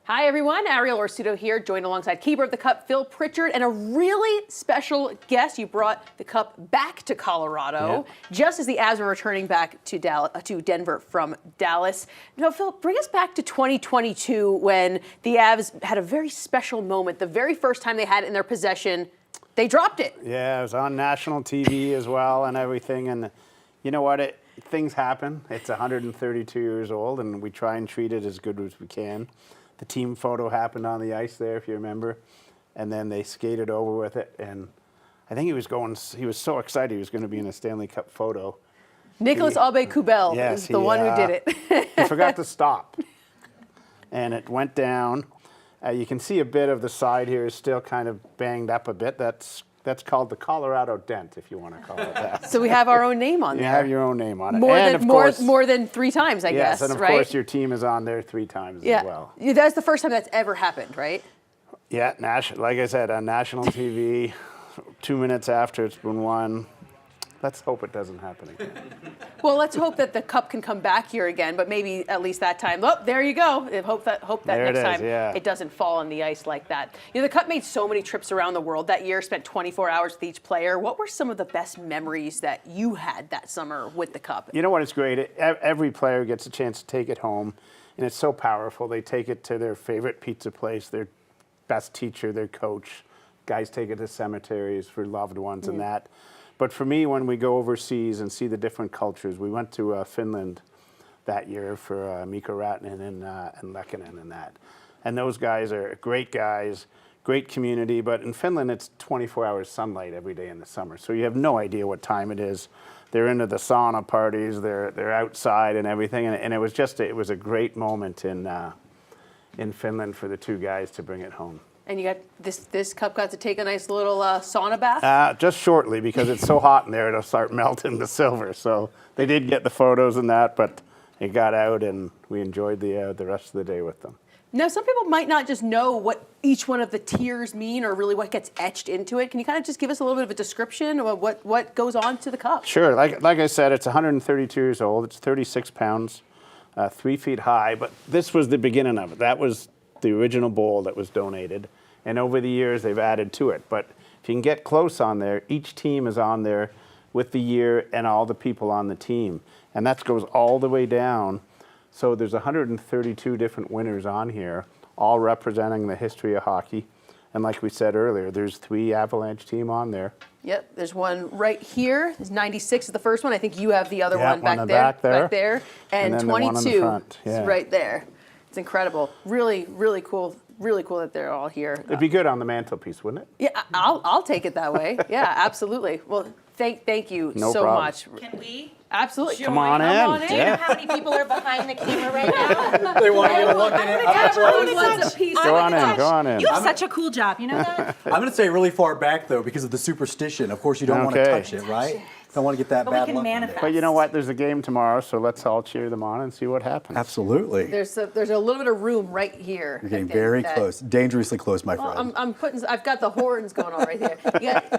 Hi everyone, Ariel Orsuto here, joined alongside keeper of the Cup, Phil Pritchard, and a really special guest. You brought the Cup back to Colorado, just as the Avs were returning back to Denver from Dallas. Now, Phil, bring us back to 2022 when the Avs had a very special moment. The very first time they had it in their possession, they dropped it. Yeah, it was on national TV as well and everything. And you know what? Things happen. It's 132 years old, and we try and treat it as good as we can. The team photo happened on the ice there, if you remember, and then they skated over with it. And I think he was so excited he was going to be in a Stanley Cup photo. Nicholas Aube-Kubel is the one who did it. He forgot to stop, and it went down. You can see a bit of the side here is still kind of banged up a bit. That's called the Colorado dent, if you want to call it that. So we have our own name on there. You have your own name on it. More than 3 times, I guess, yes, and of course your team is on there 3 times as well. Yeah, that's the first time that's ever happened, right? Yeah, like I said, on national TV, 2 minutes after it's been won. Let's hope it doesn't happen again. Well, let's hope that the Cup can come back here again, but maybe at least that time. Oh, there you go. Hope that next time it doesn't fall on the ice like that. You know, the Cup made so many trips around the world that year, spent 24 hours with each player. What were some of the best memories that you had that summer with the Cup? You know what? It's great. Every player gets a chance to take it home, and it's so powerful. They take it to their favorite pizza place, their best teacher, their coach. Guys take it to cemeteries for loved ones and that. But for me, when we go overseas and see the different cultures, we went to Finland that year for Mikko Ratinen and Lehkonen and that. And those guys are great guys, great community. But in Finland, it's 24 hours sunlight every day in the summer. So you have no idea what time it is. They're into the sauna parties. They're outside and everything. And it was a great moment in Finland for the 2 guys to bring it home. And you got this Cup got to take a nice little sauna bath? Just shortly, because it's so hot in there, it'll start melting the silver. So they did get the photos and that, but it got out, and we enjoyed the rest of the day with them. Now, some people might not just know what each one of the tiers mean or really what gets etched into it. Can you kind of just give us a little bit of a description of what goes on to the Cup? Sure. Like I said, it's 132 years old. It's 36 pounds, 3 feet high. But this was the beginning of it. That was the original bowl that was donated, and over the years they've added to it. But if you can get close on there, each team is on there with the year and all the people on the team, and that goes all the way down. So there's 132 different winners on here, all representing the history of hockey. And like we said earlier, there's 3 Avalanche team on there. Yep, there's one right here. There's 96 is the first one. I think you have the other one back there. And 22 is right there. It's incredible. Really, really cool. Really cool that they're all here. It'd be good on the mantelpiece, wouldn't it? Yeah, I'll take it that way. Yeah, absolutely. Well, thank you so much. Can we? Absolutely. Come on in. Do you know how many people are behind the camera right now? They want to get a look at it. Go on in. You have such a cool job. You know that? I'm going to say really far back, though, because of the superstition. Of course, you don't want to touch it, right? Don't want to get that bad luck. But we can manifest. But you know what? There's a game tomorrow, so let's all cheer them on and see what happens. Absolutely. There's a little bit of room right here. You're getting very close, dangerously close, my friend. I've got the horns going on right there.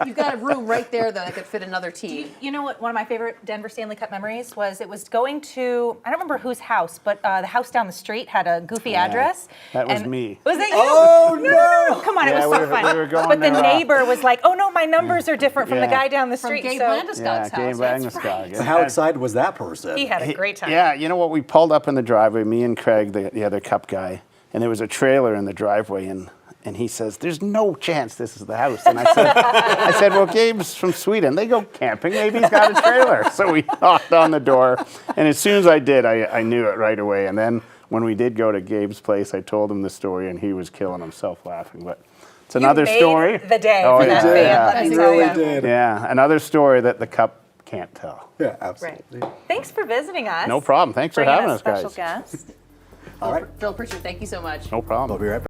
You've got a room right there that could fit another team. You know what? One of my favorite Denver Stanley Cup memories was it was going to, I don't remember whose house, but the house down the street had a goofy address. That was me. Was it you? Oh, no. Come on, it was so fun. We were going but the neighbor was like, oh no, my numbers are different from the guy down the street. From Gabe Landeskog's house. So how excited was that person? He had a great time. Yeah, you know what? We pulled up in the driveway, me and Craig, the other Cup guy, and there was a trailer in the driveway, and he says, "There's no chance this is the house." And I said, "Well, Gabe's from Sweden. They go camping. Maybe he's got a trailer." So we knocked on the door, and as soon as I did, I knew it right away. And then when we did go to Gabe's place, I told him the story, and he was killing himself laughing. But it's another story. The day for that fan. He really did. Yeah, another story that the Cup can't tell. Yeah, absolutely. Right. Thanks for visiting us. No problem. Thanks for having us, guys. Special guest. All right. Phil Pritchard, thank you so much. No problem. We'll be right back.